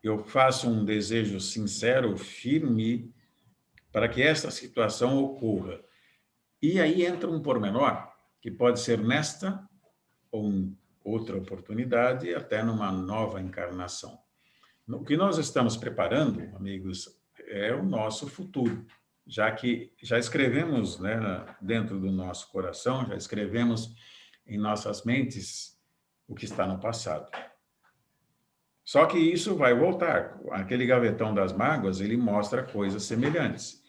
Eu faço um desejo sincero, firme, para que esta situação ocorra. E aí entra um pormenor, que pode ser nesta ou em outra oportunidade, até numa nova encarnação. O que nós estamos preparando, amigos, é o nosso futuro, já que já escrevemos, né, dentro do nosso coração, já escrevemos em nossas mentes o que está no passado. Só que isso vai voltar. Aquele gavetão das mágoas, ele mostra coisas semelhantes.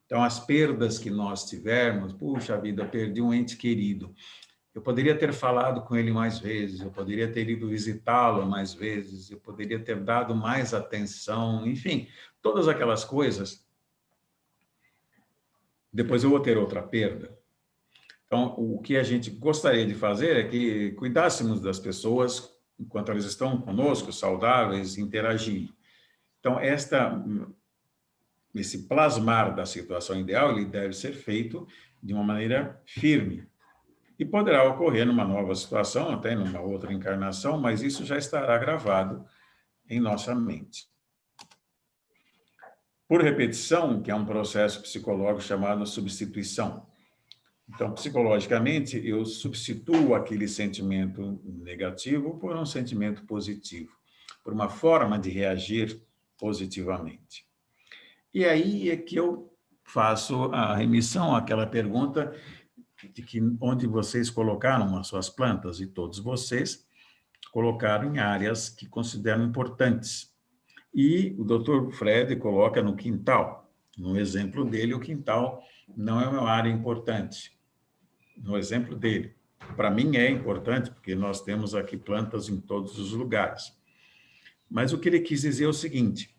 Então, as perdas que nós tivermos, puxa vida, perdi um ente querido. Eu poderia ter falado com ele mais vezes, eu poderia ter ido visitá-lo mais vezes, eu poderia ter dado mais atenção, enfim, todas aquelas coisas. Depois eu vou ter outra perda. Então, o que a gente gostaria de fazer é que cuidássemos das pessoas enquanto elas estão conosco, saudáveis, interagir. Então, esse plasmar da situação ideal, ele deve ser feito de uma maneira firme. E poderá ocorrer numa nova situação, até numa outra encarnação, mas isso já estará gravado em nossa mente. Por repetição, que é um processo psicológico chamado substituição. Então, psicologicamente, eu substituo aquele sentimento negativo por um sentimento positivo, por uma forma de reagir positivamente. E aí é que eu faço a remissão àquela pergunta de que onde vocês colocaram as suas plantas, e todos vocês colocaram em áreas que consideram importantes. E o Dr. Fred coloca no quintal. No exemplo dele, o quintal não é uma área importante. No exemplo dele. Para mim é importante, porque nós temos aqui plantas em todos os lugares. Mas o que ele quis dizer é o seguinte,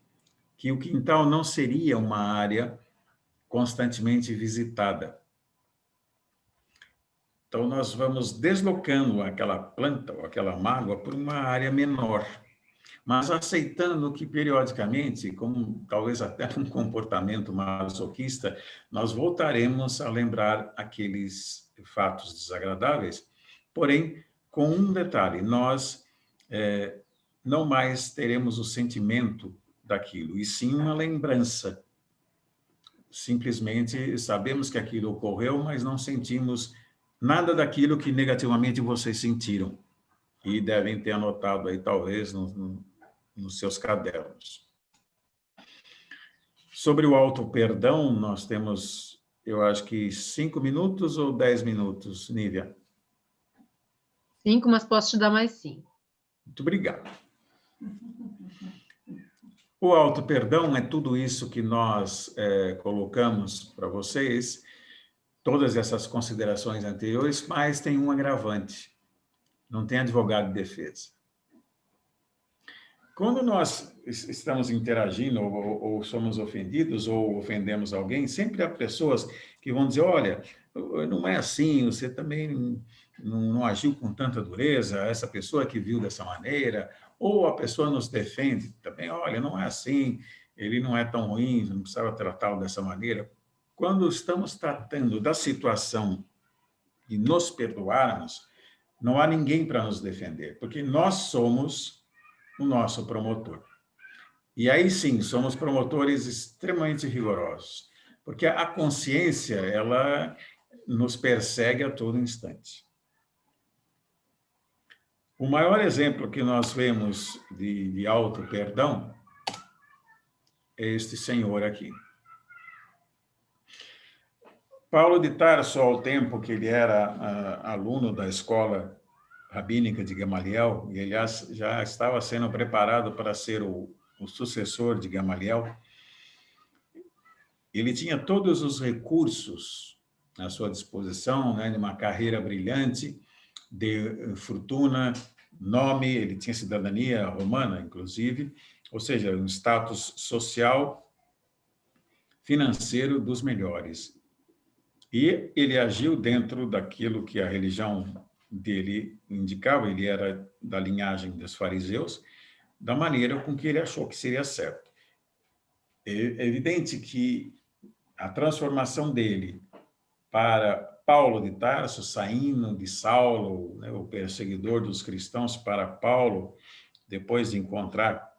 que o quintal não seria uma área constantemente visitada. Então, nós vamos deslocando aquela planta ou aquela mágoa para uma área menor, mas aceitando que, periodicamente, como talvez até um comportamento masoquista, nós voltaremos a lembrar aqueles fatos desagradáveis, porém, com um detalhe, nós não mais teremos o sentimento daquilo, e sim uma lembrança. Simplesmente sabemos que aquilo ocorreu, mas não sentimos nada daquilo que negativamente vocês sentiram. E devem ter anotado aí, talvez, nos seus cadernos. Sobre o auto-perdão, nós temos, eu acho que 5 minutos ou 10 minutos, Nívia? 5, mas posso te dar mais 5. Muito obrigado. O auto-perdão é tudo isso que nós colocamos para vocês, todas essas considerações anteriores, mas tem um agravante. Não tem advogado de defesa. Quando nós estamos interagindo ou somos ofendidos ou ofendemos alguém, sempre há pessoas que vão dizer, olha, não é assim, você também não agiu com tanta dureza, essa pessoa que viu dessa maneira, ou a pessoa nos defende também, olha, não é assim, ele não é tão ruim, não precisava tratá-lo dessa maneira. Quando estamos tratando da situação de nos perdoarmos, não há ninguém para nos defender, porque nós somos o nosso promotor. E aí sim, somos promotores extremamente rigorosos, porque a consciência, ela nos persegue a todo instante. O maior exemplo que nós vemos de auto-perdão é este senhor aqui. Paulo de Tarso, ao tempo que ele era aluno da escola rabínica de Gamaliel, e ele já estava sendo preparado para ser o sucessor de Gamaliel, ele tinha todos os recursos à sua disposição, né, de uma carreira brilhante, de fortuna, nome, ele tinha cidadania romana, inclusive, ou seja, um status social, financeiro dos melhores. E ele agiu dentro daquilo que a religião dele indicava, ele era da linhagem dos fariseus, da maneira com que ele achou que seria certo. É evidente que a transformação dele para Paulo de Tarso, saindo de Saulo, né, o perseguidor dos cristãos, para Paulo, depois de encontrar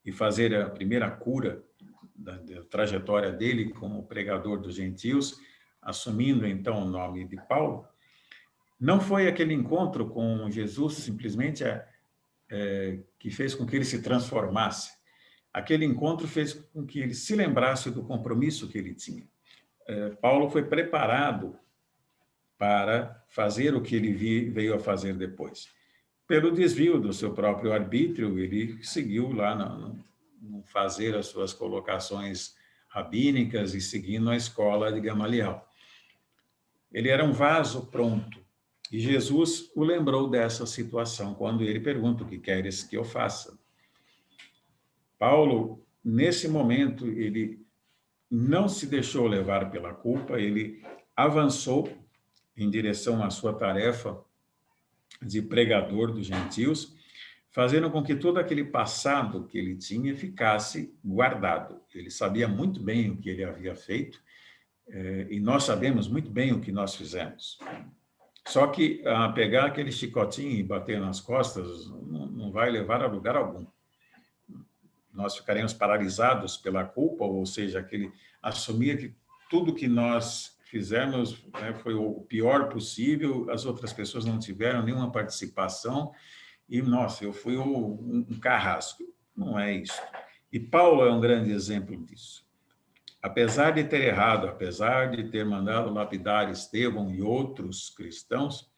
e fazer a primeira cura da trajetória dele como pregador dos gentios, assumindo então o nome de Paulo, não foi aquele encontro com Jesus simplesmente que fez com que ele se transformasse. Aquele encontro fez com que ele se lembrasse do compromisso que ele tinha. Paulo foi preparado para fazer o que ele veio a fazer depois. Pelo desvio do seu próprio arbítrio, ele seguiu lá no fazer as suas colocações rabínicas e seguindo a escola de Gamaliel. Ele era um vaso pronto. E Jesus o lembrou dessa situação quando ele pergunta: o que queres que eu faça? Paulo, nesse momento, ele não se deixou levar pela culpa, ele avançou em direção à sua tarefa de pregador dos gentios, fazendo com que todo aquele passado que ele tinha ficasse guardado. Ele sabia muito bem o que ele havia feito, e nós sabemos muito bem o que nós fizemos. Só que pegar aquele chicotinho e bater nas costas não vai levar a lugar algum. Nós ficaremos paralisados pela culpa, ou seja, assumir que tudo que nós fizemos, né, foi o pior possível, as outras pessoas não tiveram nenhuma participação, e, nossa, eu fui um carrasco. Não é isso. E Paulo é um grande exemplo disso. Apesar de ter errado, apesar de ter mandado lapidar Estevão e outros cristãos,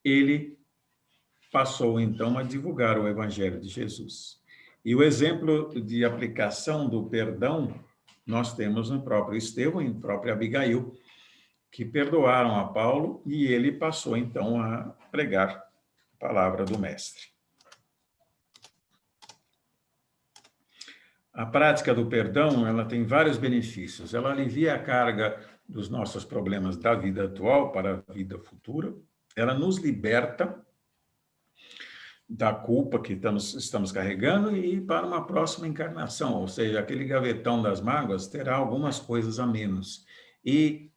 ele passou, então, a divulgar o Evangelho de Jesus. E o exemplo de aplicação do perdão nós temos no próprio Estevão e no próprio Abigail, que perdoaram a Paulo, e ele passou, então, a pregar a palavra do Mestre. A prática do perdão, ela tem vários benefícios. Ela alivia a carga dos nossos problemas da vida atual para a vida futura. Ela nos liberta da culpa que estamos carregando e para uma próxima encarnação, ou seja, aquele gavetão das mágoas terá algumas coisas a menos. E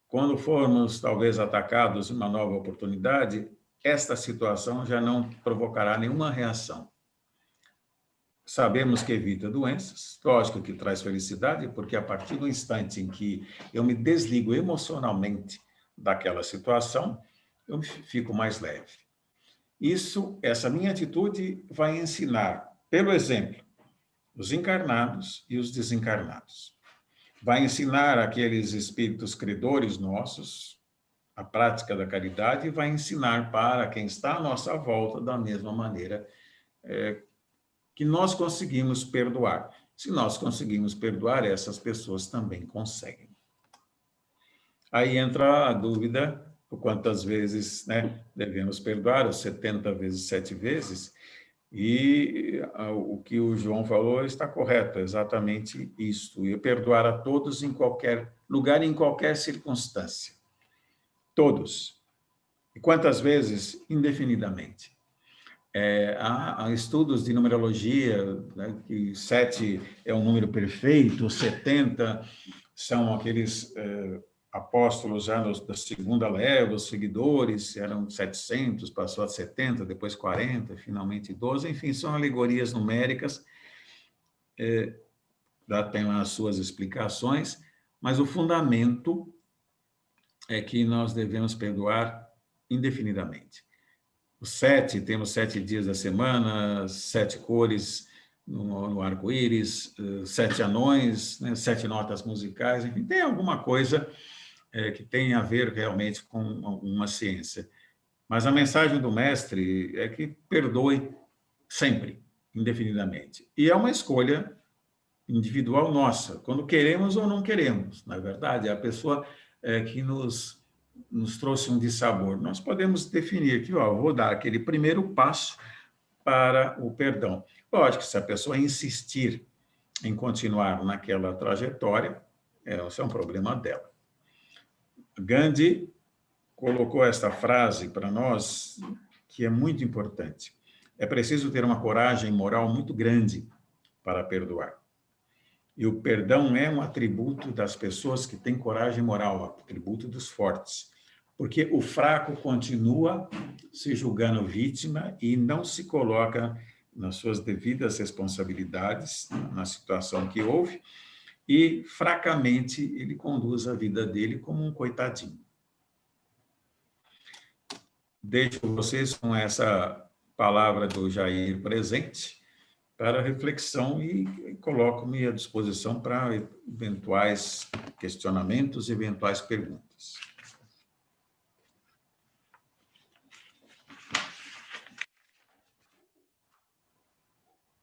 quando formos, talvez, atacados em uma nova oportunidade, esta situação já não provocará nenhuma reação. Sabemos que evita doenças, lógico que traz felicidade, porque a partir do instante em que eu me desligo emocionalmente daquela situação, eu fico mais leve. Essa minha atitude vai ensinar, pelo exemplo, os encarnados e os desencarnados. Vai ensinar aqueles espíritos credores nossos a prática da caridade e vai ensinar para quem está à nossa volta da mesma maneira que nós conseguimos perdoar. Se nós conseguimos perdoar, essas pessoas também conseguem. Aí entra a dúvida por quantas vezes, né, devemos perdoar, os 70 vezes 7 vezes, e o que o João falou está correto, exatamente isso, e perdoar a todos em qualquer lugar, em qualquer circunstância. Todos. E quantas vezes? Indefinidamente. Há estudos de numerologia, né, que 7 é um número perfeito, 70 são aqueles apóstolos já da segunda leva, os seguidores, eram 700, passou a 70, depois 40, finalmente 12, enfim, são alegorias numéricas, tem lá as suas explicações, mas o fundamento é que nós devemos perdoar indefinidamente. Os 7, temos 7 dias da semana, 7 cores no arco-íris, 7 anões, né, 7 notas musicais, enfim, tem alguma coisa que tem a ver realmente com uma ciência. Mas a mensagem do mestre é que perdoe sempre, indefinidamente. E é uma escolha individual nossa, quando queremos ou não queremos. Na verdade, é a pessoa que nos trouxe um dissabor. Nós podemos definir que, vou dar aquele primeiro passo para o perdão. Lógico que se a pessoa insistir em continuar naquela trajetória, esse é um problema dela. Gandhi colocou esta frase para nós, que é muito importante. É preciso ter uma coragem moral muito grande para perdoar. E o perdão é um atributo das pessoas que têm coragem moral, um atributo dos fortes. Porque o fraco continua se julgando vítima e não se coloca nas suas devidas responsabilidades, na situação que houve, e, fracamente, ele conduz a vida dele como um coitadinho. Deixo vocês com essa palavra do Jair presente para reflexão e coloco-me à disposição para eventuais questionamentos, eventuais perguntas.